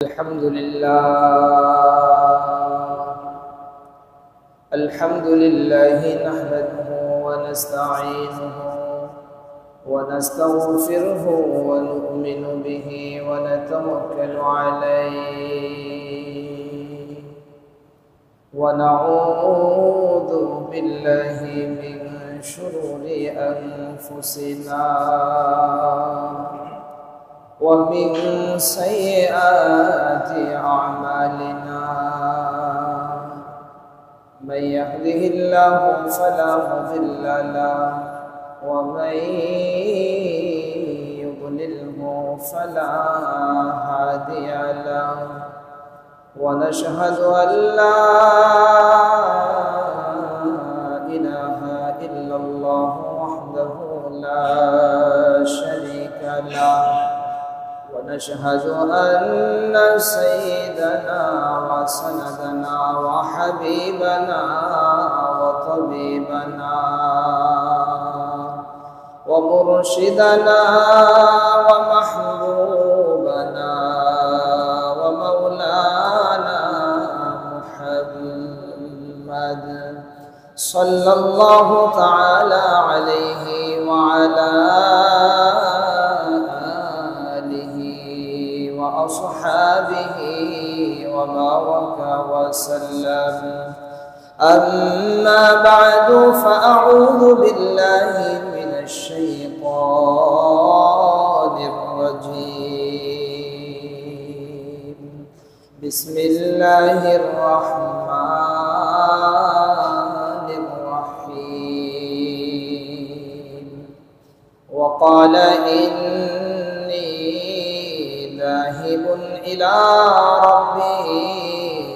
الحمد لله نحمده ونستعينه ونستغفره ونؤمن به ونتوكل عليه ونعوذ بالله من شرور أنفسنا ومن سيئات أعمالنا من يهده الله فلا مضل له ومن يضلله فلا هادي له ونشهد أن لا إله إلا الله وحده لا شريك له ونشهد أن سيدنا وسندنا وحبيبنا وطبيبنا ومرشدنا ومحبوبنا ومولانا محمد صلى الله تعالى عليه وعلى وأصحابه وبارك وسلم. أما بعد فأعوذ بالله من الشيطان الرجيم. بسم الله الرحمن الرحيم. وقال ذاهب إلى ربي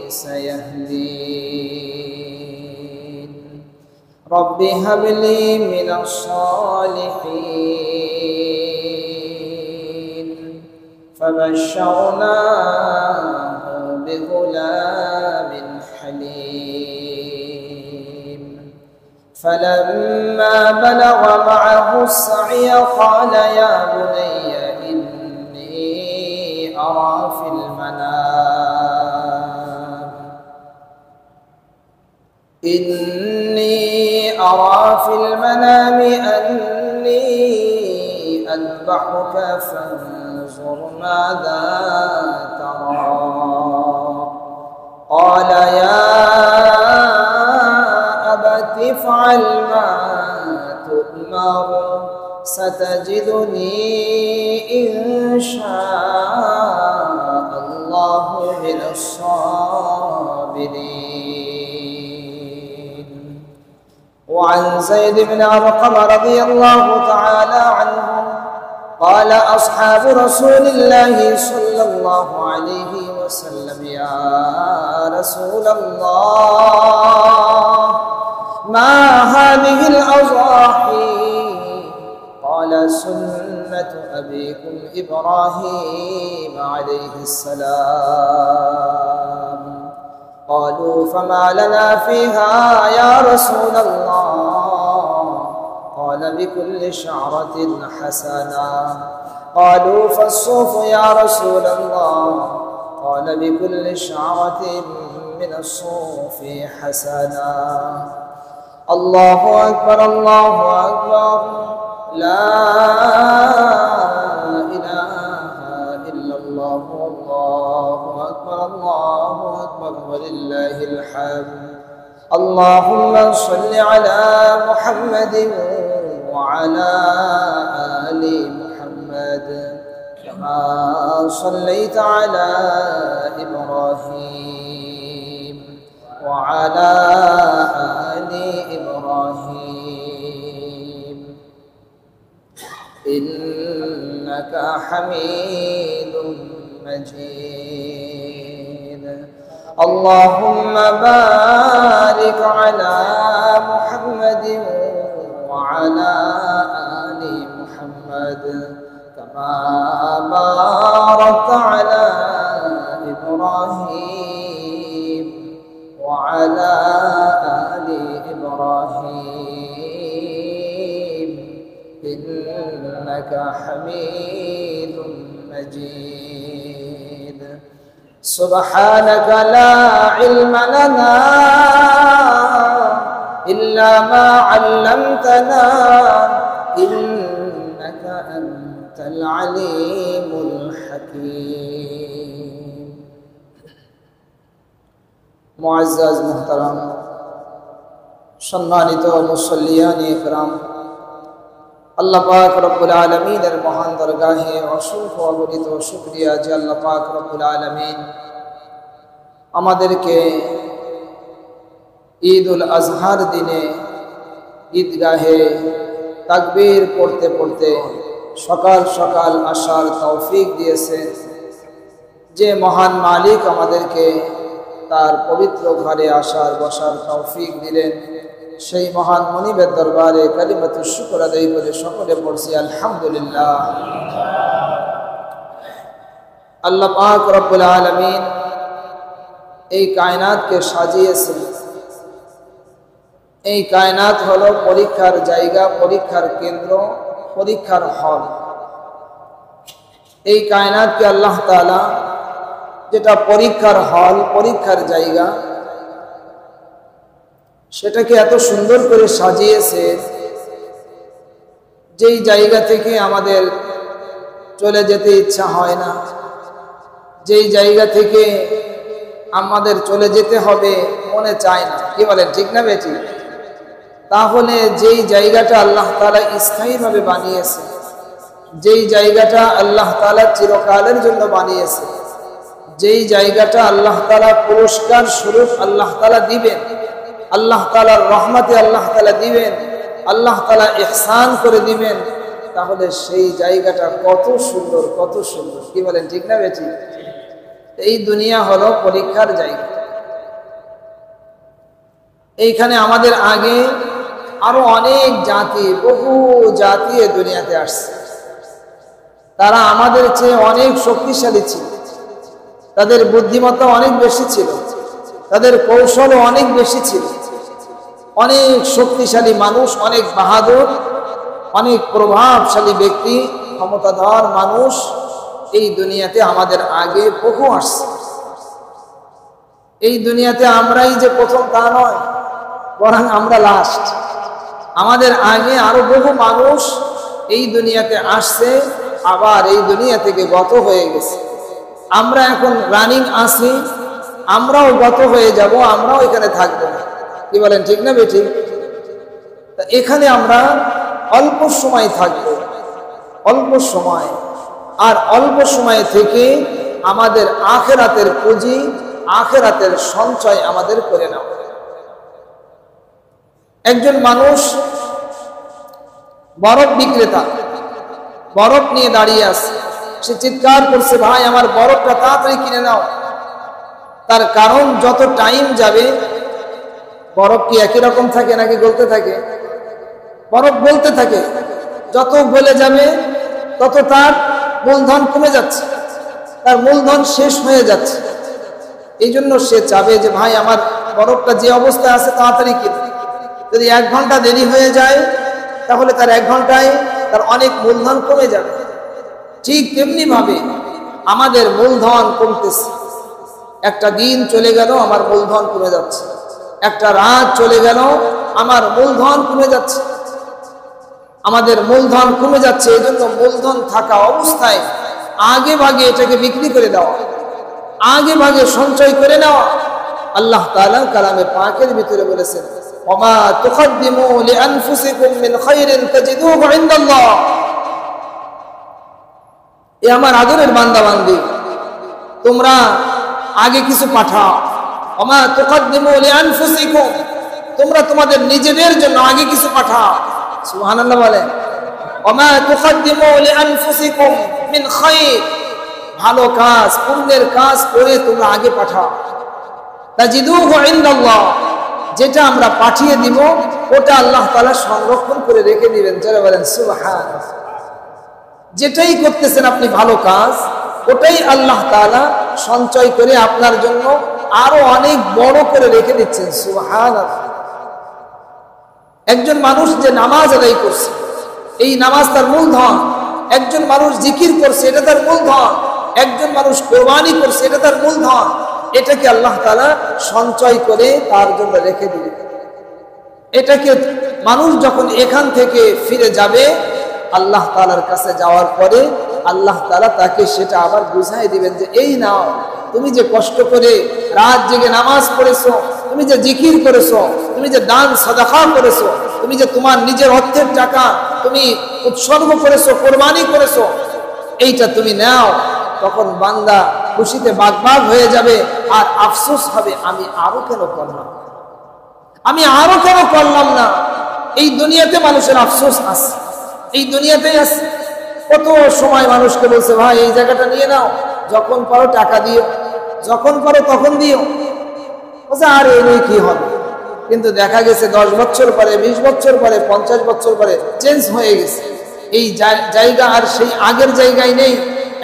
سيهدين. رب هب لي من الصالحين. فبشرناه بغلام حليم. فلما بلغ معه السعي قال يا بني إني أرى في المنام أني أذبحك فانظر ماذا ترى. قال يا أبت افعل ما تؤمر ستجدني إن شاء الله من الصابرين. وعن زيد بن أرقم رضي الله تعالى عنه قال أصحاب رسول الله صلى الله عليه وسلم يا رسول الله ما هذه الأضاحي؟ قال سنة أبيكم إبراهيم عليه السلام. قالوا فما لنا فيها يا رسول الله؟ قال بكل شعرة حسنة. قالوا فالصوف يا رسول الله؟ قال بكل شعرة من الصوف حسنة. الله أكبر الله أكبر لا إله إلا الله والله أكبر الله أكبر ولله الحمد. اللهم صل على محمد وعلى آل محمد كما صليت على إبراهيم وعلى آل إبراهيم إنك حميد مجيد. اللهم بارك على محمد وعلى آل محمد كما باركت على إبراهيم وعلى آل إبراهيم إنك حميد مجيد. سبحانك لا علم لنا إلا ما علمتنا إنك أنت العليم الحكيم معزز محترم সম্মানিত মুসল্লিয়ান ইকরাম, আল্লাহ পাক রব্বুল আলামিনের মহান দরগাহে অসংখ্য অগণিত শুকরিয়া যে আল্লাহ পাক রব্বুল আলামিন আমাদেরকে ঈদুল আজহার দিনে ঈদগাহে তাকবীর পড়তে পড়তে সকাল সকাল আসার তৌফিক দিয়েছেন। যে মহান মালিক আমাদেরকে তার পবিত্র ঘরে আসার বসার তৌফিক দিলেন, সেই মহান মনিবের দরবারে কালিমাতুশ শুকর আদায় করে সকলে পড়ছি আলহামদুলিল্লাহ। আল্লাহ পাক রব্বুল আলামিন এই কায়নাতকে সাজিয়েছেন। এই কায়নাত হলো পরীক্ষার জায়গা, পরীক্ষার কেন্দ্র, পরীক্ষার হল। এই কায়নাতকে আল্লাহ তাআলা, যেটা পরীক্ষার হল, পরীক্ষার জায়গা, সেটাকে এত সুন্দর করে সাজিয়েছে যেই জায়গা থেকে আমাদের চলে যেতে ইচ্ছা হয় না, যেই জায়গা থেকে আমাদের চলে যেতে হবে মনে চায় না। কি বলেন, ঠিক না বেটি? তাহলে যেই জায়গাটা আল্লাহ তাআলা স্থায়ীভাবে বানিয়েছে, যেই জায়গাটা আল্লাহ তাআলা চিরকালের জন্য বানিয়েছে, যেই জায়গাটা আল্লাহ তাআলা পুরস্কার স্বরূপ আল্লাহ তাআলা দিবেন, আল্লাহ তাআলার রহমতে আল্লাহ তাআলা দিবেন, আল্লাহ তাআলা ইহসান করে দিবেন, তাহলে সেই জায়গাটা কত সুন্দর, কত সুন্দর। কি বলেন, ঠিক না বেটি? এই দুনিয়া হলো পরীক্ষার জায়গা। এইখানে আমাদের আগে আরো অনেক জাতি, বহু জাতি এই দুনিয়াতে আসছে। তারা আমাদের চেয়ে অনেক শক্তিশালী ছিল, তাদের বুদ্ধিমত্তা অনেক বেশি ছিল, তাদের কৌশলও অনেক বেশি ছিল। অনেক শক্তিশালী মানুষ, অনেক বাহাদুর, অনেক প্রভাবশালী ব্যক্তি, ক্ষমতাধর মানুষ এই দুনিয়াতে আমাদের আগে বহু আসছে। এই দুনিয়াতে আমরাই যে প্রথম তা নয়, বরং আমরা লাস্ট। আমাদের আগে আরো বহু মানুষ এই দুনিয়াতে আসছে, আবার এই দুনিয়া থেকে গত হয়ে গেছে। আমরা এখন রানিং আছি, আমরাও গত হয়ে যাব, আমরাও এখানে থাকবো না। কি বলেন, ঠিক না বেঠিক? এখানে আমরা অল্প সময় থাকবো, অল্প সময়, আর অল্প সময় থেকে আমাদের আখিরাতের পুঁজি, আখিরাতের সঞ্চয় আমাদের করে নাও। একজন মানুষ বরফ বিক্রেতা, বরফ নিয়ে দাঁড়িয়ে আছে। সে চিৎকার করছে, ভাই আমার বরফটা তাড়াতাড়ি কিনে নাও। তার কারণ যত টাইম যাবে, বরফ কি একই রকম থাকে নাকি গলতে থাকে? বরফ গলতে থাকে। যত গলে যাবে তত তার মূলধন কমে যাচ্ছে, তার মূলধন শেষ হয়ে যাচ্ছে। এই জন্য সে চাবে যে ভাই আমার বরফটা যে অবস্থায় আছে তাড়াতাড়ি কিনে। যদি 1 ঘন্টা দেরি হয়ে যায় তাহলে তার 1 ঘন্টায় তার অনেক মূলধন কমে যাবে। ঠিক তেমনি ভাবে আমাদের মূলধন কমতেছে। একটা দিন চলে গেল, আমার মূলধন কমে যাচ্ছে। একটা রাত চলে গেল, আমার মূলধন কমে যাচ্ছে। আমাদের মূলধন কমে যাচ্ছে। এই জন্য মূলধন থাকা অবস্থায় আগে ভাগে এটাকে বিক্রি করে দেওয়া, আগে ভাগে সঞ্চয় করে নেওয়া। আল্লাহ তাআলা কালামে পাকের ভিতরে বলেছেন, ওমা তুকদ্দিমু লিআনফুসিকুম মিন খায়রিন তাজিদুহু ইনদাল্লাহ। এ আমার আদরের বান্দা বান্দি, তোমরা আগে কিছু পাঠাও। ওমা তুকদ্দিমু লিআনফুসিকুম, তোমরা তোমাদের নিজেদের জন্য আগে কিছু পাঠাও। সুবহানাল্লাহ বলেন। ওমা তুকদ্দিমু লিআনফুসিকুম মিন খায়র, ভালো কাজ, পুণ্যের কাজ করে তোমরা আগে পাঠাও। তাজিদুহু ইনদাল্লাহ, যেটা আমরা পাঠিয়ে দিব ওটা আল্লাহ তাআলা সংরক্ষণ করে রেখে দিবেন। যারা বলেন সুবহানাল্লাহ। যেটাই করতেছেন আপনি ভালো কাজ, ওটাই আল্লাহ তাআলা সঞ্চয় করে আপনার জন্য আরো অনেক বড় করে রেখে দিচ্ছেন। সুবহানাল্লাহ। একজন মানুষ যে নামাজ আদায় করছে, এই নামাজ তার মূলধন। একজন মানুষ জিকির করছে, এটা তার মূলধন। একজন মানুষ কোরবানি করছে, এটা তার মূলধন, এটাকে আল্লাহ তাআলা সঞ্চয় করে তার জন্য রেখে দিলেন। এটাকে মানুষ যখন এখান থেকে ফিরে যাবে আল্লাহ তাআলার কাছে যাওয়ার পরে আল্লাহ তাআলা তাকে সেটা আবার বুঝাই দিবেন যে এই নাও, তুমি যে কষ্ট করে রাত জেগে নামাজ পড়েছো, তুমি যে জিকির করেছো, তুমি যে দান সাদাকা করেছো, তুমি যে তোমার নিজের অর্থের টাকা তুমি উৎসর্গ করেছো, কোরবানি করেছো, এইটা তুমি নাও। তখন বান্দা খুশিতে বাগবাগ হয়ে যাবে আর আফসোস হবে, আমি আরো কেন করলাম, আমি আরো কেন করলাম না। এই দুনিয়াতে মানুষের আফসোস আছে, এই দুনিয়াতেই আছে। কত সময় মানুষকে বলছে ভাই এই জায়গাটা নিয়ে নাও, যখন পারো টাকা দিও, যখন পারো তখন দিও, বলছে আর এই কি হবে। কিন্তু দেখা গেছে 10 বছর পরে, 20 বছর পরে, 50 বছর পরে চেঞ্জ হয়ে গেছে। এই জায়গা আর সেই আগের জায়গায় নেই,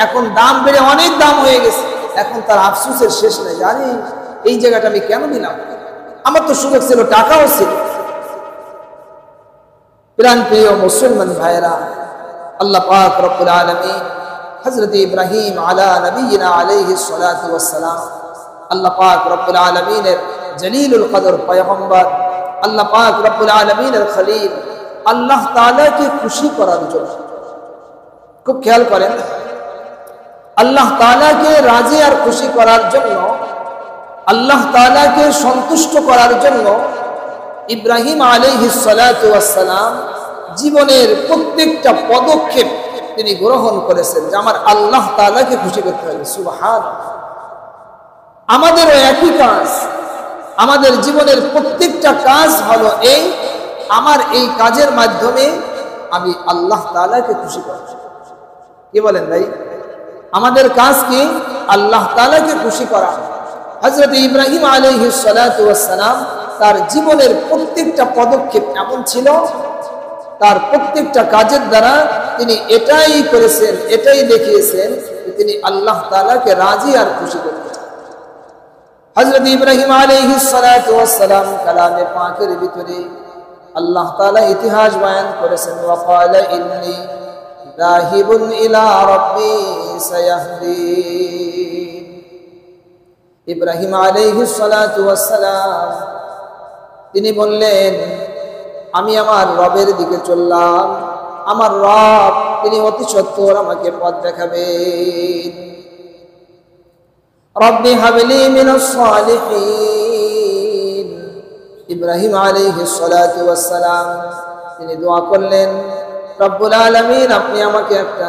এখন দাম বেড়ে অনেক দাম হয়ে গেছে। এখন তার আফসোসের শেষ নেই, জানি এই জায়গাটা আমি কেন দিলাম, আমার তো সুযোগ ছিল, টাকাও ছিল। প্রাণ প্রিয় মুসলমান ভাইরা, আল্লাহ পাক রব্বুল আলামিন হযরত ইব্রাহিম আলা নবিয়িনা আলাইহিস সালাতু ওয়াস সালাম, আল্লাহ পাক রব্বুল আলামিনের জলিলুল কদর পয়গম্বর, আল্লাহ পাক রব্বুল আলামিনের খলিল, আল্লাহ তাআলাকে খুশি করার জন্য, খুব খেয়াল করেন, আল্লাহ তাআলাকে রাজি আর খুশি করার জন্য, আল্লাহ তাআলাকে সন্তুষ্ট করার জন্য ইব্রাহিম আলাইহিস সালাতু ওয়াস সালাম জীবনের প্রত্যেকটা পদক্ষেপ তিনি গ্রহণ করেছেন যে আমার আল্লাহ তাআলাকে খুশি করতে হবে। সুবহানাল্লাহ। আমাদেরও একই কাজ, আমাদের জীবনের প্রত্যেকটা কাজ হলো এই, আমার এই কাজের মাধ্যমে আমি আল্লাহ তাআলাকে খুশি করব। কি বলেন ভাই? আমাদের কাজ কি? আল্লাহ তাআলাকে খুশি করা। হযরত ইব্রাহিম আলাইহিস সালাতু ওয়াস সালাম তার জীবনের প্রত্যেকটা পদক্ষেপ এমন ছিল, তার প্রত্যেকটা কাজের দ্বারা তিনি এটাই করেছেন, এটাই দেখিয়েছেন তিনি আল্লাহ তাআলাকে রাজি আর খুশি করতে চান। হযরত ইব্রাহিম আলাইহিস সালাতু ওয়াস সালাম কালামে পাকের ভিতরে আল্লাহ তাআলা ইতিহাস বয়ান করেছেন, ওয়া ক্বালা ইন্নী যাহিবুন ইলা রাব্বি সায়াহদিন। ইব্রাহিম আলাইহিস সালাতু ওয়াস সালাম তিনি বললেন আমি আমার রবের দিকে চললাম, আমার রব তিনি অতি সত্বর আমাকে পথ দেখাবেন। রব্বি হাবলি মিনাস সালিহিন। ইব্রাহিম আলাইহিস সালাতু ওয়াস সালাম তিনি দোয়া করলেন, রব্বুল আলামিন আপনি আমাকে একটা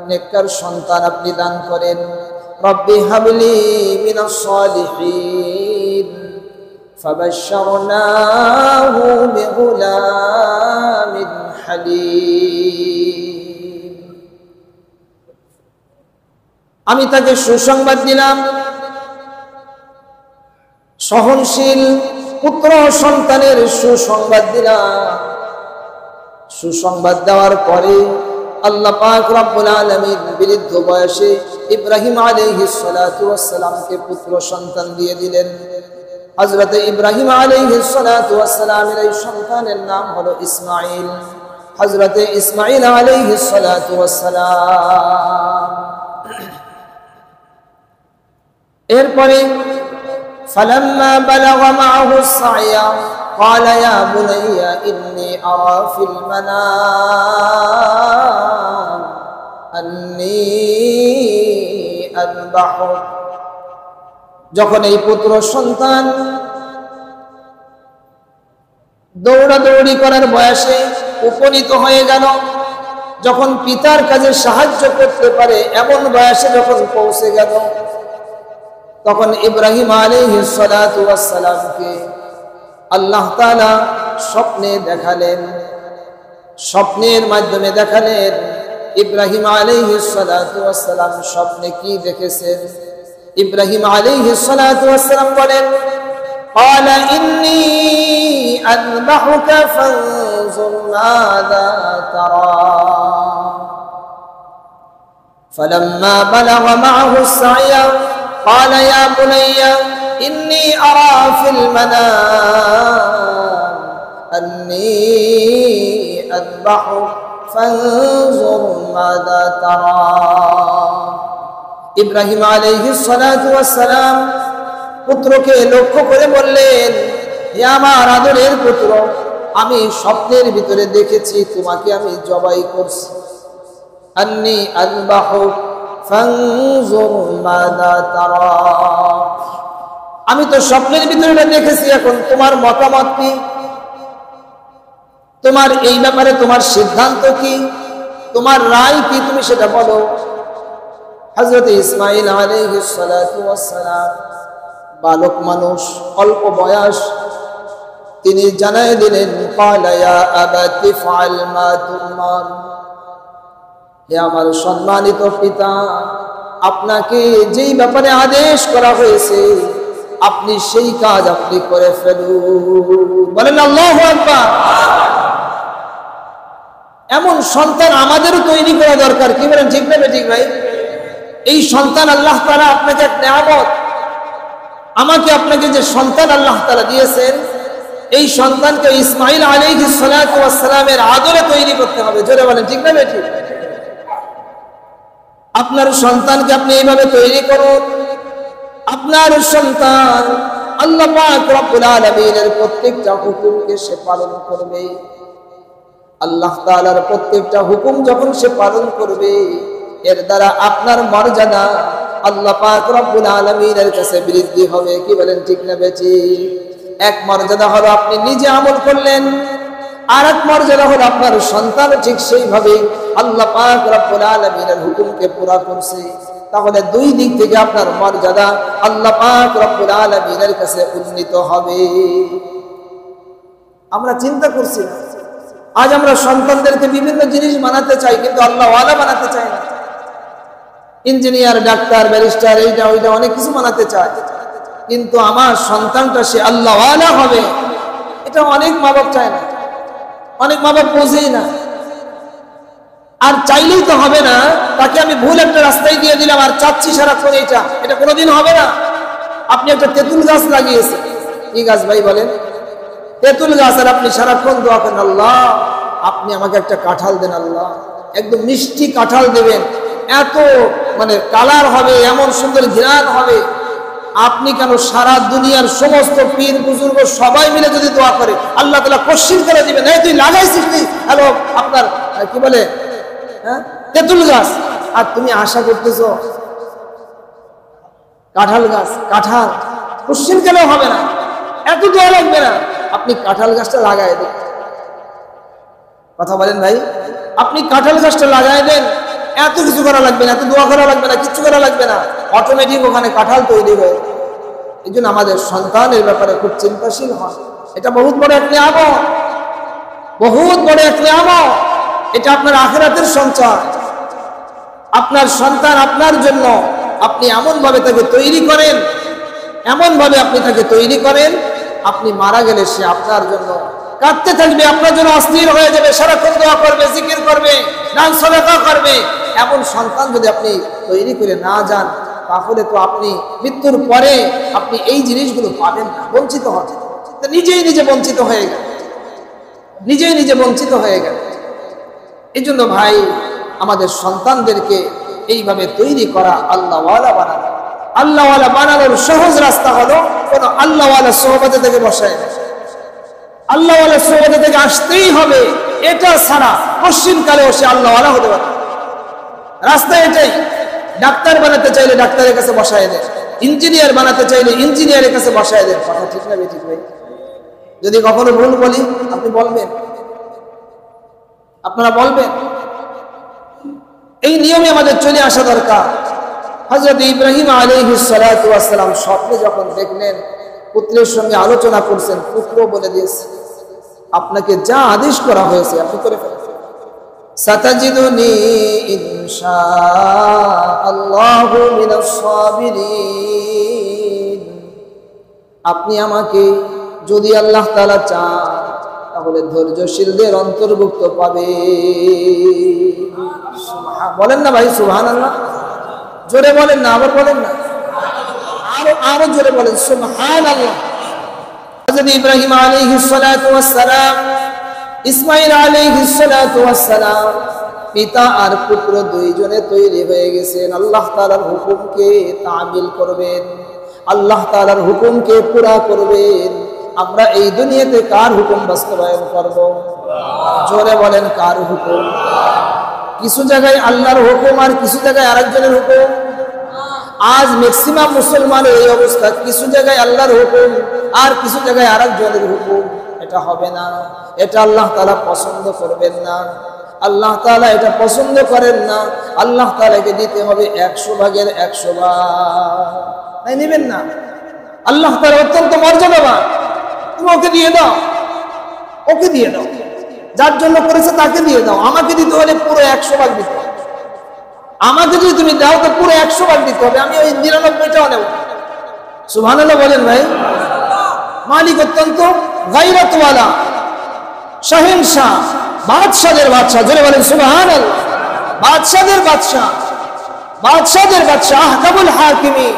নেককার সন্তান আপনি দান করেন। রব্বি হাবলি মিনাস সালিহিন। ফাবাশশারনাহু বিগুলামিন হালিম। আমি তাকে সুসংবাদ দিলাম, সহনশীল পুত্র সন্তানের সুসংবাদ দিলাম। সুসংবাদ দেওয়ার পরে আল্লাহ পাক রব্বুল আলামিন বৃদ্ধ বয়সে ইব্রাহিম আলাইহিস সালাতু ওয়াস সালামকে পুত্র সন্তান দিয়ে দিলেন। হযরত ইব্রাহিম আলাইহিস সালাতু ওয়াস সালামের এই সন্তানের নাম হলো ইসমাঈল। হযরত ইসমাঈল আলাইহিস সালাতু ওয়াস সালাম এরপরে ফালাম্মা বালাগা মাআহু সা'য়া قال يا بني إني أرى في المنام أني أذبحك। যখন এই পুত্র সন্তান দৌড়াদৌড়ি করার বয়সে উপনীত হয়ে গেল, যখন পিতার কাজে সাহায্য করতে পারে এমন বয়সে যখন পৌঁছে গেল, তখন ইব্রাহিম আলাইহিস সালাতু ওয়াস সালামকে আল্লাহ তাআলা স্বপ্নে দেখালেন। স্বপ্নের মাধ্যমে দেখালেন ইব্রাহিম আলাইহিস সালাতু ওয়াস সালাম স্বপ্নে কি দেখেছেন। ইব্রাহিম আলাইহিস সালাতু ওয়াস সালাম বলেন, قال إني أذبحك فانظر ماذا ترى فلما بلغ معه السعي قال يا بني إني أرى في المنام أني أذبحك فانظر ماذا ترى। ইব্রাহিম আলাইহিস সালাতু ওয়াস সালাম পুত্রকে লক্ষ্য করে বললেন, হে আমার আদরের পুত্র, আমি স্বপ্নের ভিতরে দেখেছি তোমাকে আমি জবাই করছি। আন্নী আযবাহু ফানজুর মাযা তারা। আমি তো স্বপ্নের ভিতরে দেখেছি, এখন তোমার মতামত কি? তোমার এই ব্যাপারে তোমার সিদ্ধান্ত কি? তোমার রায় কি? তুমি সেটা বলো। হযরত ইসমাঈল আলাইহিস সালাতু ওয়াস সালাম বালক মানুষ, অল্প বয়স, তিনি জানায় দিলেন, ক্বালা ইয়া আবাতি ফাআল মা তুমার। হে আমার সম্মানিত পিতা, আপনাকে যেই ব্যাপারে আদেশ করা হয়েছে আপনি সেই কাজ আপনি করে ফেলুন। বলেন আল্লাহু আকবার। এমন সন্তান আমাদেরও তৈরি করা দরকার, কি বলেন, ঠিক না ঠিক ভাই? এই সন্তান আল্লাহ তাআলা আপনাকে এক নিয়ামত। আমাকে আপনাকে যে সন্তান আল্লাহ তাআলা দিয়েছেন, এই সন্তানকে ইসমাঈল আলাইহিস সালাতু ওয়াস সালামের আদরে তৈরি করতে হবে। জোরে বলেন, ঠিক না ঠিক? আপনার সন্তানকে আপনি এইভাবে তৈরি করুন, আপনার সন্তান আল্লাহ পাক রব্বুল আলামিনের প্রত্যেকটা হুকুমকে সে পালন করবে। আল্লাহ তাআলার প্রত্যেকটা হুকুম যখন সে পালন করবে, এর দ্বারা আপনার মর্যাদা আল্লাহ পাক রব্বুল আলামিনের কাছে বৃদ্ধি হবে। কি বলেন, ঠিক না বেঠিক? এক মর্যাদা হলো আপনি নিজে আমল করলেন, আর এক মর্যাদা হলো আপনার সন্তান ঠিক সেইভাবে আল্লাহ পাক রব্বুল আলামিনের হুকুমকে পুরা করছে। তাহলে দুই দিক থেকে আপনার মর্যাদা আল্লাহ পাক রব্বুল আলামিনের কাছে উন্নীত হবে। আমরা চিন্তা করছি না, আজ আমরা সন্তানদেরকে বিভিন্ন জিনিস বানাতে চাই, কিন্তু আল্লাহ ওয়ালা বানাতে চাই না। ইঞ্জিনিয়ার, ডাক্তার, ব্যারিস্টার, এইটা ওইটা অনেক কিছু বানাতে চায়, কিন্তু আমার সন্তানটা সে আল্লাহ ওয়ালা হবে, এটা অনেক মা বাপ চায় না, অনেক মা বাপ বোঝেই না। আর চাইলেই তো হবে না, তাকে আমি ভুল একটা রাস্তায় দিয়ে দিলাম আর চাচ্ছি সারাক্ষণ এটা কোনোদিন হবে না। আপনি একটা তেঁতুল গাছ লাগিয়েছেন, কি গাছ ভাই বলেন? তেঁতুল গাছ, আর আপনি সারাক্ষণ দোয়া করেন, আল্লাহ আপনি আমাকে একটা কাঁঠাল দেন, আল্লাহ একদম মিষ্টি কাঁঠাল দেবেন, এত মানে কালার হবে, এমন সুন্দর ঘ্রাণ হবে। আপনি কেন, সারা দুনিয়ার সমস্ত পীর বুজুর্গ সবাই মিলে যদি দোয়া করে, আল্লাহ তাআলা কোশ্চিন করে দিবেন, এই তুই লাগাইছিস তুই, হ্যালো আপনার কি বলে, হ্যাঁ, তেঁতুল গাছ, আর তুমি আশা করতেছো কাঁঠাল গাছ। কাঁঠাল কোশ্চিন কেন হবে না, এত দোয়া লাগবে না, আপনি কাঁঠাল গাছটা লাগাই দেন। কথা বলেন ভাই, আপনি কাঁঠাল গাছটা লাগাই দেন, এত কিছু করা লাগবে না, এত দোয়া করা লাগবে না, কিচ্ছু করা লাগবে না, অটোমেটিক ওখানে কাঁঠাল তৈরি হয়ে। এই জন্য আমাদের সন্তানের ব্যাপারে খুব চিন্তাশীল হয়। এটা বহুত বড় এক নিয়ামত, বহুত বড় এক নিয়ামত। এটা আপনার আখিরাতের সঞ্চয়। আপনার সন্তান আপনার জন্য আপনি এমন ভাবে তাকে তৈরি করেন, এমন ভাবে আপনি তাকে তৈরি করেন, আপনি মারা গেলে সে আপনার জন্য কাঁদতে থাকবে, আপনার জন্য অস্থির হয়ে যাবে, সারাক্ষণ দোয়া করবে, জিকির করবে, দান সদকা করবে। এমন সন্তান যদি আপনি তৈরি করে না যান, তাহলে তো আপনি মৃত্যুর পরে আপনি এই জিনিসগুলো পাবেন না, বঞ্চিত হবেন। নিজেই নিজে বঞ্চিত হয়ে গেল, নিজেই নিজে বঞ্চিত হয়ে গেল। এই জন্য ভাই, আমাদের সন্তানদেরকে এইভাবে তৈরি করা, আল্লাহওয়ালা বানানো। আল্লাহওয়ালা বানানোর সহজ রাস্তা হলো কোন আল্লাহওয়ালা সোহবতে থেকে বসায় না, আল্লাহওয়ালা সোহবতে থেকে আসতেই হবে। এটা ছাড়া পশ্চিমকালেও সে আল্লাহওয়ালা হতে পারে। রাস্তা এটাই। ডাক্তার বানাতে চাইলে ডাক্তারের কাছে বসায় দেন, ইঞ্জিনিয়ার বানাতে চাইলে ইঞ্জিনিয়ারের কাছে বসায় দেন। কথা ঠিক না বেঠিক ভাই? যদি কখনো ভুল বলি আপনি বলবেন, আপনারা বলবেন। এই নিয়মে আমাদের চলে আসা দরকার। হযরত ইব্রাহিম আলাইহিস সালাতু ওয়াস সালাম স্বপ্নে যখন দেখলেন পুত্রের সঙ্গে আলোচনা করছেন, পুত্র বলে দিয়েছে, আপনাকে যা আদেশ করা হয়েছে আপনি করে ফেলেন। সাতাজিদুনি ইনশাআল্লাহু মিনাস সাবিরিন। আপনি আমাকে যদি আল্লাহ তাআলা চান তাহলে ধৈর্যশীলদের অন্তর্ভুক্ত পাবে। বলেন না ভাই সুবহানাল্লাহ, জোরে বলেন না, আবার বলেন না, আরো জোরে বলেন সুবহানাল্লাহ। হযরত ইব্রাহিম আলাইহিস সালাতু ওয়াস সালাম, ইসমাঈল আলাইহিস সালাতু ওয়াস সালাম পিতা আর পুত্র দুইজনে তৈরি হয়ে গেছেন আল্লাহ তাআলার হুকুমকে তামিল করবেন, আল্লাহ তাআলার হুকুমকে পুরা করবেন। আমরা এই দুনিয়াতে কার হুকুম বাস্তবায়ন করব? জোরে বলেন, কার হুকুম? কিছু জায়গায় আল্লাহর হুকুম আর কিছু জায়গায় আরেকজনের হুকুম। আজ ম্যাক্সিমাম মুসলমানের এই অবস্থা, কিছু জায়গায় আল্লাহর হুকুম আর কিছু জায়গায় আরেকজনের হুকুম। এটা হবে না, এটা আল্লাহ তাআলা পছন্দ করবেন না, আল্লাহ তাআলা এটা পছন্দ করেন না। আল্লাহ তাআলাকে দিতে হবে 100 ভাগের 100 ভাগ, তাই নেবেন না। আল্লাহ তাআলা অত্যন্ত মর্যাদাবান, তুমি ওকে দিয়ে দাও, ওকে দিয়ে দাও, যার জন্য করেছে তাকে দিয়ে দাও। আমাকে দিতে হলে পুরো 100 ভাগ দিতে হবে, আমাকে যদি তুমি দাও তো পুরো 100 ভাগ দিতে হবে, আমি ওই 99টাও নেব। সুবহানাল্লাহ বলেন ভাই। মালিক অত্যন্ত গায়রতওয়ালা, শাহেনশাহ, বাদশাদের বাদশাহ, জোরে বলেন সুবহানাল্লাহ। বাদশাদের বাদশাহ, বাদশাদের বাদশাহ, আহকামুল হাকিমি,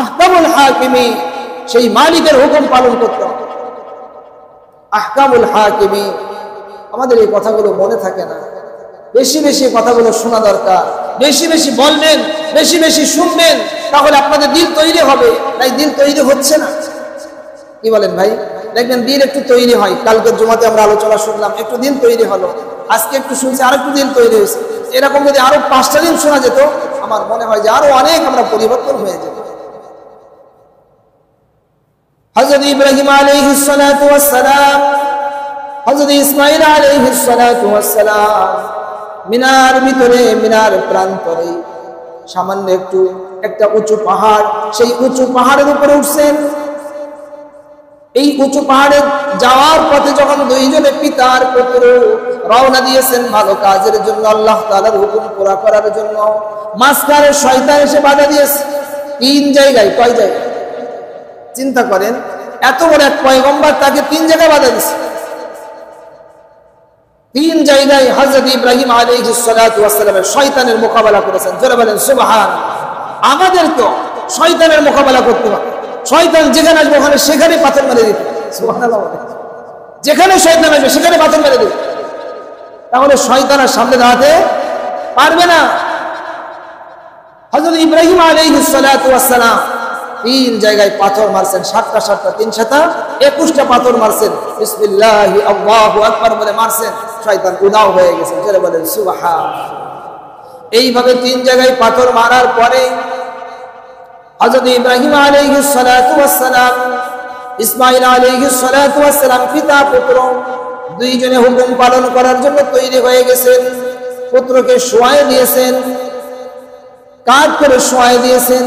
আহকামুল হাকিমি, সেই মালিকের হুকুম পালন করতে হবে। আহকামুল হাকিমি, আমাদের এই কথাগুলো মনে থাকে না, বেশি বেশি কথাগুলো শোনা দরকার, বেশি বেশি বলবেন, বেশি বেশি শুনবেন, তাহলে আপনাদের দিল তৈরি হবে। তাই দিল তৈরি হচ্ছে না, কি বলেন ভাই? দেখবেন দিল একটু তৈরি হয়। কালকের জুমাতে আমরা আলোচনা শুনলাম, একটু দিল তৈরি হলো, আজকে একটু শুনছি আর একটু দিল তৈরি হয়েছে। এরকম যদি আরো 5টা দিন শোনা যেত, আমার মনে হয় যে আরো অনেক আমরা পরিবর্তন হয়ে যেত। হযরত ইব্রাহিম আলাইহিস সালাতু ওয়াস সালাম, হযরত ইসমাঈল আলাইহিস সালাতু ওয়াস সালাম মিনার ভিতরে, মিনার প্রান্তরে সামান্য একটা উঁচু পাহাড়, সেই উঁচু পাহাড়ের উপরে উঠছেন। এই উঁচু পাহাড়ে যাওয়ার পথে যখন দুইজনে পিতা আর পুত্র রওনা দিয়েছেন ভালো কাজের জন্য, আল্লাহ তাআলার হুকুম পুরা করার জন্য, মাঝখানে শয়তান এসে বাধা দিয়েছে। 3 জায়গায়, কয় জায়গায় চিন্তা করেন? এত বড় এক পয়গম্বর, তাকে 3 জায়গায় বাধা দিয়েছে। 3 জায়গায় হযরত ইব্রাহিম আলাইহিস সালাতু ওয়াস সালামের শয়তানের মোকাবেলা করেছেন। জোরে বলেন সুবহান। আমাদের তো শয়তানের মোকাবেলা করতে হবে। শয়তান যেখানে আসবে ওখানে সেখানে পাথর মেরে দিতে, সুবহানাল্লাহ। যেখানে শয়তান আসবে সেখানে পাথর মেরে দিতে, তাহলে শয়তান আর সামনে দাঁড়াতে পারবে না। হযরত ইব্রাহিম আলাইহিস সালাতু ওয়াস সালাম 3 জায়গায় পাথর মারছেন, 7টা 3 7টা 21টা পাথর মারছেন। বিসমিল্লাহি আল্লাহু আকবার বলে মারছেন, শয়তান উধাও হয়ে গেছে। জোরে বলেন সুবহান। এইভাবে 3 জায়গায় পাথর মারার পরে হযরত ইব্রাহিম আলাইহিস সালাতু ওয়াস সালাম, ইসমাঈল আলাইহিস সালাতু ওয়াস সালাম পিতা পুত্র দুইজনে হুকুম পালন করার জন্য তৈরি হয়ে গেছেন। পুত্রকে শোয়ায় দিয়েছেন, কাঁধ করে শোয়ায় দিয়েছেন।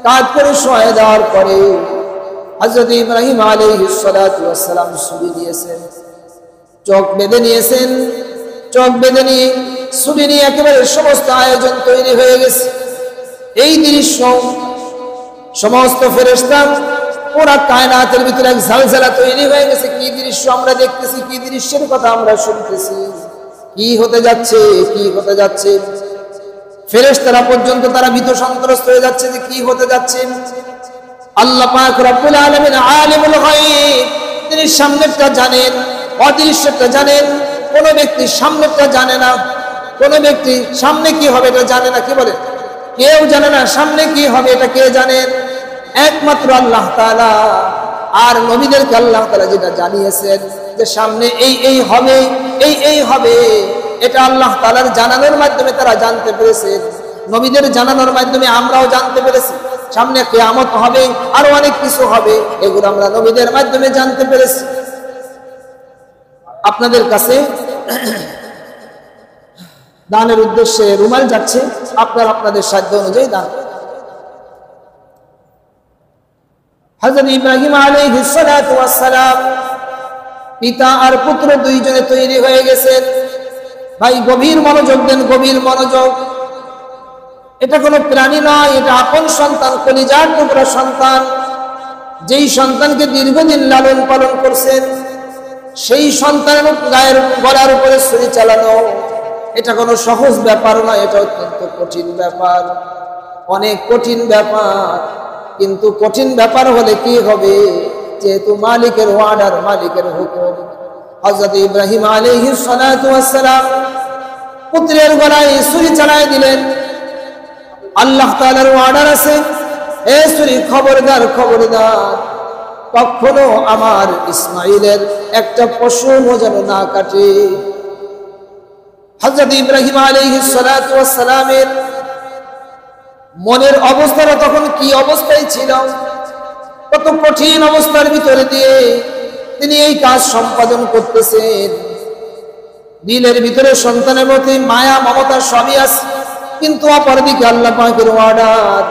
কাঁধ করে শোয়ায় দেওয়ার পরে হযরত ইব্রাহিম আলাইহিস সালাতু ওয়াস সালাম ছুরি দিয়েছেন, চোখ বেঁধে নিয়েছেন। চোখ বেঁধে নিয়ে ছুরি নিয়ে একেবারে সমস্ত আয়োজন তৈরি হয়ে গেছে। এই দৃশ্য সমস্ত ফেরেশতা, পুরা কায়নাতের ভিতরে এক ঝলঝলা তৈরি হয়ে গেছে। কি দৃশ্য আমরা দেখতেছি, কি দৃশ্যের কথা আমরা শুনতেছি, কি হতে যাচ্ছে, কি হতে যাচ্ছে। ফেরেশতারা পর্যন্ত তারা ভীত সন্ত্রস্ত হয়ে যাচ্ছে যে কি হতে যাচ্ছে। আল্লাহ পাক রব্বুল আলামিন আলিমুল গায়ব, তিনি সামনেরটা জানেন, অদৃশ্যটা জানেন। কোন ব্যক্তি সামনেরটা জানে না, কোন ব্যক্তি সামনে কি হবে এটা জানে না। কি বলে? কেউ জানে না সামনে কি হবে, এটা কে জানেন? একমাত্র আল্লাহ তাআলা। আর নবীদেরকে আল্লাহ তাআলা যেটা জানিয়েছেন যে সামনে এই হবে, এই হবে, এটা আল্লাহ তাআলার জানানোর মাধ্যমে তারা জানতে পেরেছেন। নবীদের জানানোর মাধ্যমে আমরাও জানতে পেরেছি সামনে কিয়ামত হবে, আরো অনেক কিছু হবে, এগুলো আমরা নবীদের মাধ্যমে জানতে পেরেছি। আপনাদের কাছে দানের উদ্দেশ্যে রুমাল যাচ্ছে, আপনারা আপনাদের সাধ্য অনুযায়ী দান। হযরত ইব্রাহিম আলাইহিস সালাতু ওয়াস সালাম পিতা আর পুত্র দুইজনে তৈরি হয়ে গেছেন। ভাই গভীর মনোযোগ দেন, গভীর মনোযোগ। এটা কোনো প্রাণী নয়, এটা আপন সন্তান, কলিজার টুকরা সন্তান। যেই সন্তানকে দীর্ঘদিন লালন পালন করছেন, সেই সন্তানের গায়ের গলার উপরে ছুরি চালানো এটা কোনো সহজ ব্যাপার নয়, এটা অত্যন্ত কঠিন ব্যাপার, অনেক কঠিন ব্যাপার। কিন্তু কঠিন ব্যাপার হলে কি হবে, যেহেতু মালিকের অর্ডার, মালিকের হুকুম। হযরত ইব্রাহিম আলাইহিস সালাতু ওয়াস সালাম পুত্রের গলায় ছুরি চালায় দিলেন। আল্লাহ তাআলার অর্ডার আছে, এ ছুরি খবরদার খবরদার, কখনো আমার ইসমাইলের একটা পশম যেন না কাটে। হযরত ইব্রাহিম আলাইহিস সালাতু ওয়াস সালামের মনের অবস্থাটা তখন কি অবস্থায় ছিল, কত কঠিন অবস্থার ভিতরে দিয়ে তিনি এই কাজ সম্পাদন করতেছেন। দিলের ভিতরে সন্তানের প্রতি মায়া মমতা সবই আছে, কিন্তু অপরদিকে আল্লাহ পাকের অর্ডার,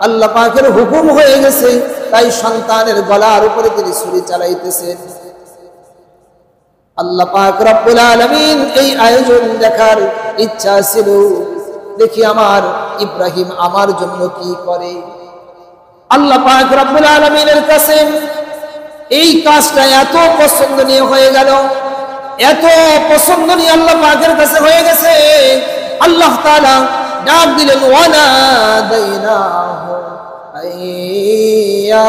আল্লাহ পাকের হুকুম হয়ে গেছে, তাই সন্তানের গলার উপরে তিনি ছুরি চালাইতেছেন। আল্লাহ পাক রব্বুল আলামিন এই আয়োজন দেখার ইচ্ছা ছিল, দেখি আমার ইব্রাহিম আমার জন্য কি করে। আল্লাহ পাক রব্বুল আলামিনের কাছে এই কাজটা এত পছন্দনীয় হয়ে গেল, এত পছন্দনীয় আল্লাহ পাকের কাছে হয়ে গেছে। আল্লাহ তাআলা ডাক দিলেন, ওয়ানাদাইনাহু আইয়া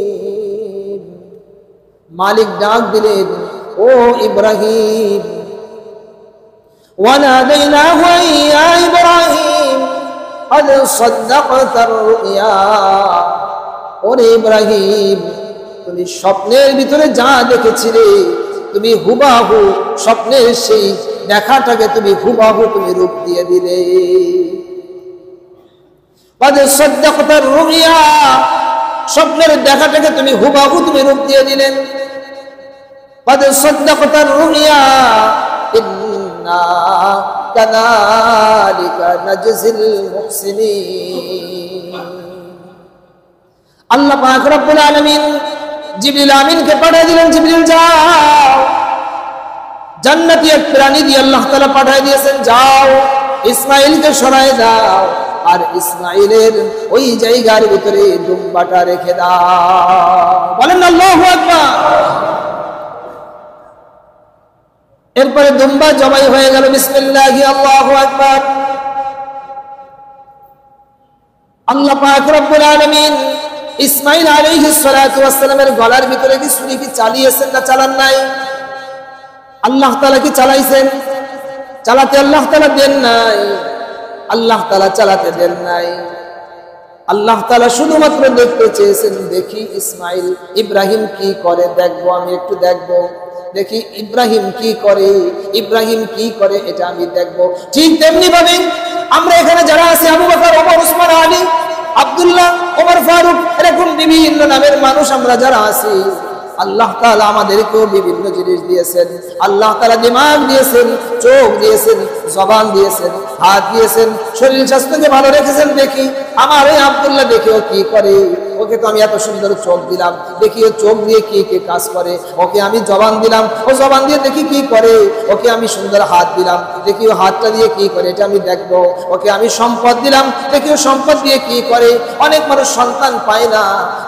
ইব্রাহিম। মালিক ডাক দিলেন, ও ইব্রাহিম। ওয়ানাদাইনাহু আইয়া ইব্রাহিম قد صدقت الرؤيا। ওরে ইব্রাহিম, তুমি স্বপ্নের ভিতরে যা দেখেছিলে, তুমি হুবাহু স্বপ্নের সেই দেখাটাকে তুমি হুবাহু তুমি রূপ দিয়ে দিলে। قد صدقت الرؤيا, স্বপ্নের দেখাটাকে তুমি হুবাহু তুমি রূপ দিয়ে দিলেন। قد صدقت الرؤيا إنا كذلك نجزي المحسنين। আল্লাহ পাক রব্বুল আলামিন জিবরিল আমিনকে পাঠিয়ে দিলেন, জিবরিল যাও, জান্নাতি এক প্রাণী দিয়ে আল্লাহ তাআলা পাঠিয়ে দিয়েছেন, যাও ইসমাঈলকে সরায় দাও, আর ইসমাঈলের ওই জায়গার ভিতরে দুম্বাটা রেখে দাও। বলেন আল্লাহু আকবার। এরপরে দুম্বা জবাই হয়ে গেল। বিসমিল্লাহি আল্লাহু আকবার। আল্লাহ পাক রব্বুল আলামিন ইসমাঈল আলাইহিস সালাতু ওয়াস সালামের গলার ভিতরে কি ছুরি কি চালিয়েছেন না চালান নাই? আল্লাহ তাআলা কি চালাইছেন? চালাতে আল্লাহ তাআলা দেন নাই, আল্লাহ তাআলা চালাতে দেন নাই। আল্লাহ তাআলা শুধুমাত্র দেখতে চেয়েছেন, দেখি ইসমাঈল ইব্রাহিম কি করে, দেখবো, আমি একটু দেখবো, দেখি ইব্রাহিম কি করে, ইব্রাহিম কি করে, এটা আমি দেখবো। ঠিক তেমনি ভাবে আমরা এখানে যারা আছি, আবু বকর, ওমর, উসমান, আলী, আব্দুল্লাহ, ওমর ফারুক, এরকম বিভিন্ন নামের মানুষ আমরা যারা আছি, আল্লাহ তাআলা আমাদেরকেও বিভিন্ন জিনিস দিয়েছেন। আল্লাহ তাআলা দিমাগ দিয়েছেন, চোখ দিয়েছেন, জবান দিয়েছেন, হাত দিয়েছেন, শরীর স্বাস্থ্যকে ভালো রেখেছেন। দেখি আমার এই আব্দুল্লাহ দেখেও কি করে, ওকে তো আমি এত সুন্দর চোখ দিলাম, দেখি ও চোখ দিয়ে কি কি কাজ করে। ওকে আমি জবান দিলাম, ও জবান দিয়ে দেখি কি করে। ওকে আমি সুন্দর হাত দিলাম, দেখি ও হাতটা দিয়ে কি করে, এটা আমি দেখবো। ওকে আমি সম্পদ দিলাম, দেখি ও সম্পদ দিয়ে কি করে। অনেক মানুষ সন্তান পায় না,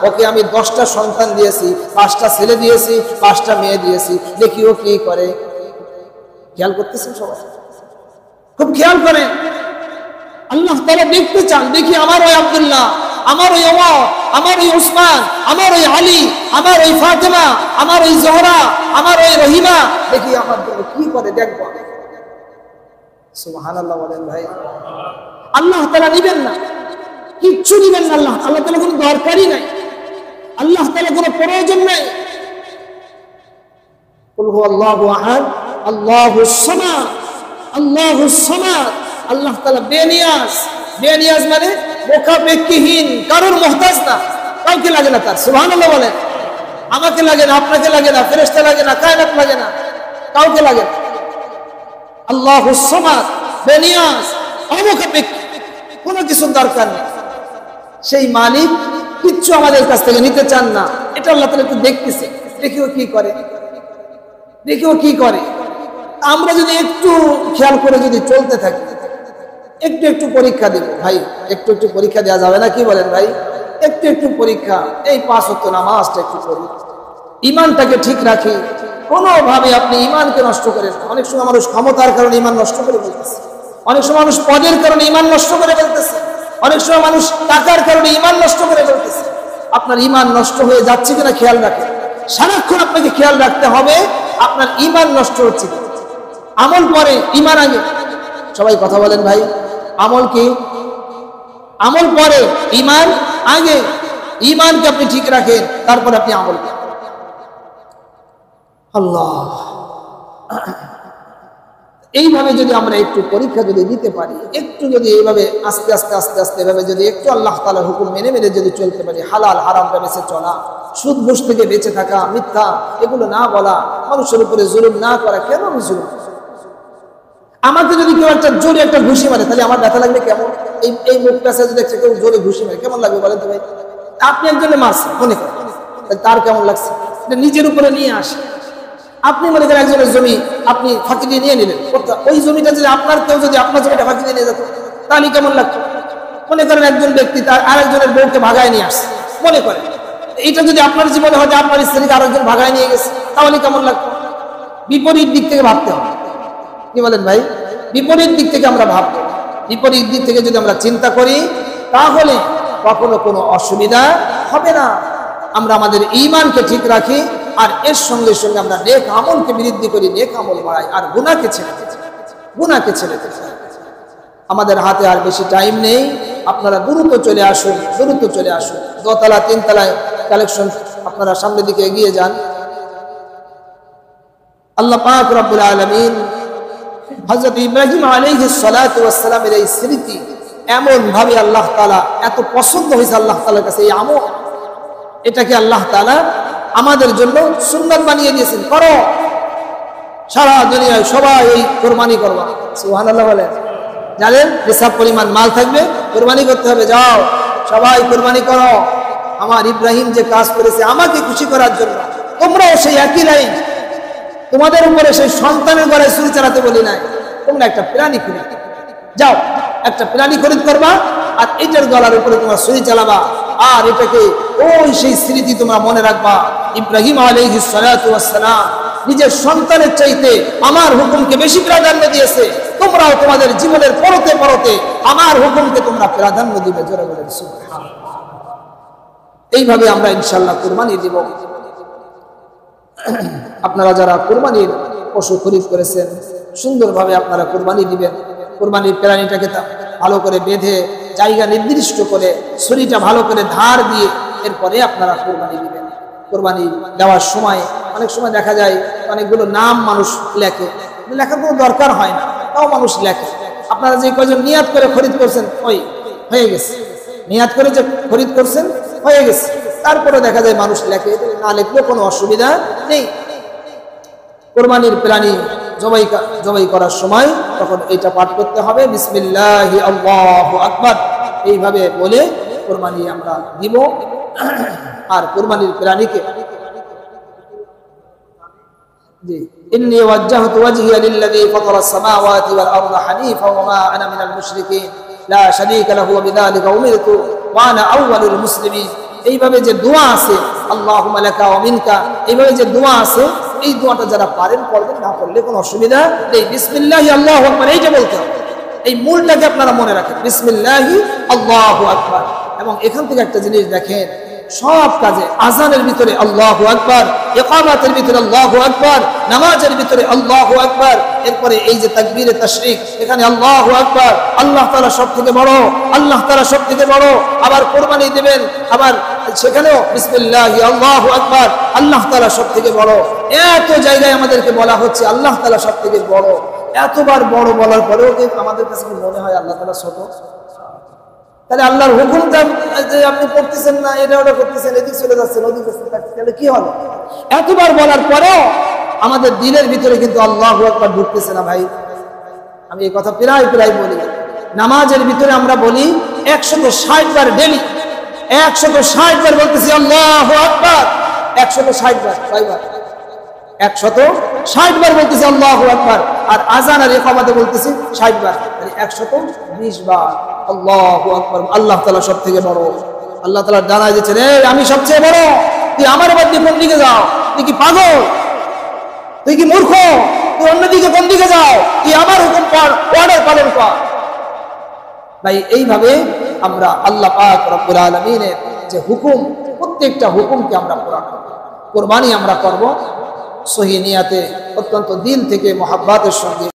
ওকে আমি 10টা সন্তান দিয়েছি, 5টা ছেলে দিয়েছি, 5টা মেয়ে দিয়েছি, দেখি ও কি করে। খেয়াল করতেছেন সবাই? খুব খেয়াল করেন। আল্লাহ তাআলা দেখতে চান, দেখি আমার ওই আব্দুল্লাহ, আমার ওই ওমর, আমার ওই উসমান, আমার ওই আলী, আমার ওই ফাতেমা, আমার ওই জোহরা, আমার ওই রহিমা, দেখি আমার জন্য কি করে, দেখবো। সুবহানাল্লাহ বলেন ভাই। আল্লাহ তাআলা নিবেন না, কিচ্ছু নিবেন না। আল্লাহ তাআলা কোনো দরকারই নাই, আল্লাহ তাআলা কোনো প্রয়োজন নাই। কুল হুয়াল্লাহু আহাদ আল্লাহুস সামাদ, আল্লাহুস সামাদ। আল্লাহ তাআলা বেনিয়াজ, বেনিয়াজ মানে মুখাপেক্ষীহীন, কারোর মুহতাজ না, কাউকে লাগে না তার। সুবহানাল্লাহ বলেন। আমাকে লাগে না, আপনাকে লাগে না, ফেরেশতা লাগে না, কায়নাত লাগে না, কাউকে লাগে না। আল্লাহুস সামাদ, বেনিয়াজ, অমুখাপেক্ষী, কোনো কিছুর দরকার নেই। সেই মালিক কিচ্ছু আমাদের কাছ থেকে নিতে চান না। এটা আল্লাহ তাআলা একটু দেখতেছে, দেখিও কি করে, দেখিও কি করে। আমরা যদি একটু খেয়াল করে যদি চলতে থাকি, একটু একটু পরীক্ষা দেব ভাই, একটু একটু পরীক্ষা দেওয়া যাবে না? কি বলেন ভাই? একটু একটু পরীক্ষা, এই 5 ওয়াক্ত নামাজটা একটু করি, ইমানটাকে ঠিক রাখি। কোনোভাবে আপনি ইমানকে নষ্ট করেন না। অনেক সময় মানুষ ক্ষমতার কারণে ইমান নষ্ট করে ফেলতেছে, অনেক সময় মানুষ পদের কারণে ইমান নষ্ট করে ফেলতেছে, অনেক সময় মানুষ টাকার কারণে ইমান নষ্ট করে ফেলতেছে। আপনার ইমান নষ্ট হয়ে যাচ্ছে কিনা খেয়াল রাখেন। সারাক্ষণ আপনাকে খেয়াল রাখতে হবে আপনার ঈমান নষ্ট হচ্ছে। আমল পরে, ঈমান আগে। সবাই কথা বলেন ভাই, আমল কি? আমল পরে, ঈমান আগে। ঈমানকে আপনি ঠিক রাখেন, তারপর আপনি আমল করেন। আল্লাহ, এইভাবে যদি আমরা একটু পরীক্ষা যদি দিতে পারি, একটু যদি এইভাবে আস্তে আস্তে আস্তে আস্তে এভাবে যদি একটু আল্লাহ তাআলার হুকুম মেনে মেনে যদি চলতে পারি, হালাল হারামটা বেঁচে চলা, সুদ ঘুষ থেকে বেঁচে থাকা, মিথ্যা এগুলো না বলা, মানুষের উপরে জুলুম না করা। কেন আমি জুলুম? আমাকে যদি কেউ একটা জোরে একটা ঘুষি মারে, তাহলে আমার ব্যথা লাগবে কেমন? এই মুখ কাছে যদি কেউ জোরে ঘুষি মারে কেমন লাগবে বলেন তো ভাই? আপনি একজনে মারছেন মনে করেন, তার কেমন লাগছে? নিজের উপরে নিয়ে আসে। আপনি মনে করেন একজনের জমি আপনি ফাঁকি দিয়ে নিয়ে নিলেন, ওই জমিটা যদি আপনার কেউ যদি আপনার জমিটা ফাঁকি দিয়ে নিয়ে যেত, তাহলে কেমন লাগতো? মনে করেন একজন ব্যক্তি তার আরেকজনের বউকে ভাগায় নিয়ে আসছে, মনে করেন এটা যদি আপনার জীবনে হয়, আপনার স্ত্রীকে আরেকজন ভাগায় নিয়ে গেছে, তাহলে কেমন লাগতো? বিপরীত দিক থেকে ভাবতে হবে। কি বলেন ভাই? বিপরীত দিক থেকে আমরা ভাববো। বিপরীত দিক থেকে যদি আমরা চিন্তা করি, তাহলে কখনো কোনো অসুবিধা হবে না। আমরা আমাদের ঈমানকে ঠিক রাখি, আর এর সঙ্গে সঙ্গে আমরা নেক আমলকে বৃদ্ধি করি, নেক আমল বাড়াই, আর গুনাহকে ছেড়ে দিই। আমাদের হাতে আর বেশি টাইম নেই। আপনারা দ্রুত চলে আসুন, দোতলা তিনতলায় কালেকশন, আপনারা সামনের দিকে এগিয়ে যান। আল্লাহ পাক রব্বুল আলামিন হযরত ইব্রাহিম আলাইহিস সালাতু ওয়াস সালামের এই স্মৃতি এমন ভাবে আল্লাহ তাআলা এত পছন্দ হয়েছে আল্লাহ তাআলার কাছে, এই আমল, এটাকে আল্লাহ তাআলা আমাদের জন্য সুন্নাত বানিয়ে দিয়েছেন। করো, সারা দুনিয়ায় সবাই এই কোরবানি করবা। সুবহানাল্লাহ বলেন। জানেন হিসাব পরিমাণ মাল থাকবে, কোরবানি করতে হবে। যাও সবাই কোরবানি করো। আমার ইব্রাহিম যে কাজ করেছে আমাকে খুশি করার জন্য, তোমরাও সেই একই লাইন। তোমাদের উপরে সেই সন্তানের ঘরে ছুরি চালাতে বলি নাই, তোমরা একটা প্রাণী খরিদ, যাও একটা প্রাণী খরিদ করবা, আর এটার গলার উপরে তোমরা ছুরি চালাবা, আর এটাকে ওই সেই স্মৃতি তোমরা মনে রাখবা। ইব্রাহিম আলাইহিস সালাতু ওয়াস সালাম নিজের সন্তানের চাইতে আমার হুকুমকে বেশি প্রাধান্য দিয়েছে। তোমরাও তোমাদের জীবনের পরতে পরতে আমার হুকুমকে তোমরা প্রাধান্য দিবে। জোরে বলেন সুবহানাল্লাহ। এইভাবে আমরা ইনশাআল্লাহ কুরবানি দিব। আপনারা যারা কুরবানির পশু খরিদ করেছেন, সুন্দরভাবে আপনারা কুরবানি দিবেন। কুরবানির প্রাণীটাকে ভালো করে বেঁধে, জায়গা নির্দিষ্ট করে, ছুরিটা ভালো করে ধার দিয়ে এরপরে আপনারা কুরবানি দিবেন। কুরবানি দেওয়ার সময় অনেক সময় দেখা যায় অনেকগুলো নাম মানুষ লেখে, লেখার কোনো দরকার হয় না, তাও মানুষ লেখে। আপনারা যে কয়জন নিয়াত করে খরিদ করছেন, ওই হয়ে গেছে, নিয়াত করে যে খরিদ করছেন হয়ে গেছে, তারপরে দেখা যায় মানুষ লেখে, না লেখলেও কোনো অসুবিধা নেই। কোরবানির প্রাণী জবাই করার সময় তখন এটা পাঠ করতে হবে, বিসমিল্লাহি আল্লাহু আকবার, এইভাবে বলে কোরবানি আমরা দিব। আর কোরবানির প্রাণীকে জি ইন্নী ওয়াজ্জাহতু ওয়াজহিয়া লিল্লাযী ফাতারাস সামাওয়াতি ওয়াল আরদা হানিফা ওয়া মা আনা মিনাল মুশরিকিন লা শারীকা লাহু ওয়া বিযালিকা উমিরতু ওয়া আনা আউওয়ালুল মুসলিমিন। এইভাবে যে দোয়া আছে, আল্লাহুম্মা লাকা ওয়া মিনকা, এইভাবে যে দোয়া আছে, এই দোয়াটা যারা পারেন পড়বেন, না পড়লে কোনো অসুবিধা নেই। বিসমিল্লাহি আল্লাহু আকবার এইটা বলতে হবে। এই মূলটাকে আপনারা মনে রাখেন, বিসমিল্লাহি আল্লাহু আকবার। এবং এখান থেকে একটা জিনিস দেখেন, সব কাজে আযানের ভিতরে আল্লাহু আকবার, ইকামাতের ভিতরে আল্লাহু আকবার, নামাজের ভিতরে আল্লাহু আকবার, এরপরে এই যে তাকবীরে তাশরিক, এখানে আল্লাহু আকবার, আল্লাহ তাআলা সবথেকে বড়, আল্লাহ তাআলা সবথেকে বড়। আবার কুরবানি দিবেন, আবার সেখানেও বিসমিল্লাহি আল্লাহু আকবার, আল্লাহ তাআলা সবথেকে বড়। এত জায়গায় আমাদেরকে বলা হচ্ছে আল্লাহ তাআলা সবথেকে বড়। এতবার বড় বলার পরেও কি আমাদের কাছে কি মনে হয় আল্লাহ তাআলা ছোট? তাহলে আল্লাহর হুকুমটা যে আপনি করতেছেন না, এটা ওটা করতেছেন, এদিক চলে যাচ্ছেন, ওদিক যাচ্ছেন, তাহলে কি হলো? এতবার বলার পরেও আমাদের দিলের ভিতরে কিন্তু আল্লাহু আকবার ঢুকতেছে না ভাই। আমি এই কথা প্রায় বলি। নামাজের ভিতরে আমরা বলি 160 বার ডেলি, 160 বার বলতেছি আল্লাহু আকবার, 160 বার, কয়বার? 160 বার বলতেছি আল্লাহু আকবার। আর আযান আর ইকামতে বলতেছি 60 বার, মানে 120 বার আল্লাহু আকবার। আল্লাহ তাআলা সবথেকে বড়। আল্লাহ তাআলা জানাই দিয়েছেন, এই আমি সবচেয়ে বড়, তুই আমার বাদে কোন দিকে যাও? তুই কি পাগল? তুই কি মূর্খ? তুই অন্যদিকে কোন দিকে যাও? তুই আমার হুকুম অর্ডার পালন কর। ভাই এইভাবে আমরা আল্লাহ পাক রব্বুল আলামিনের যে হুকুম, প্রত্যেকটা হুকুমকে আমরা পূরণ করব। কোরবানি আমরা করব সহি নিয়াতে, অত্যন্ত দিল থেকে মহাব্বতের সঙ্গে।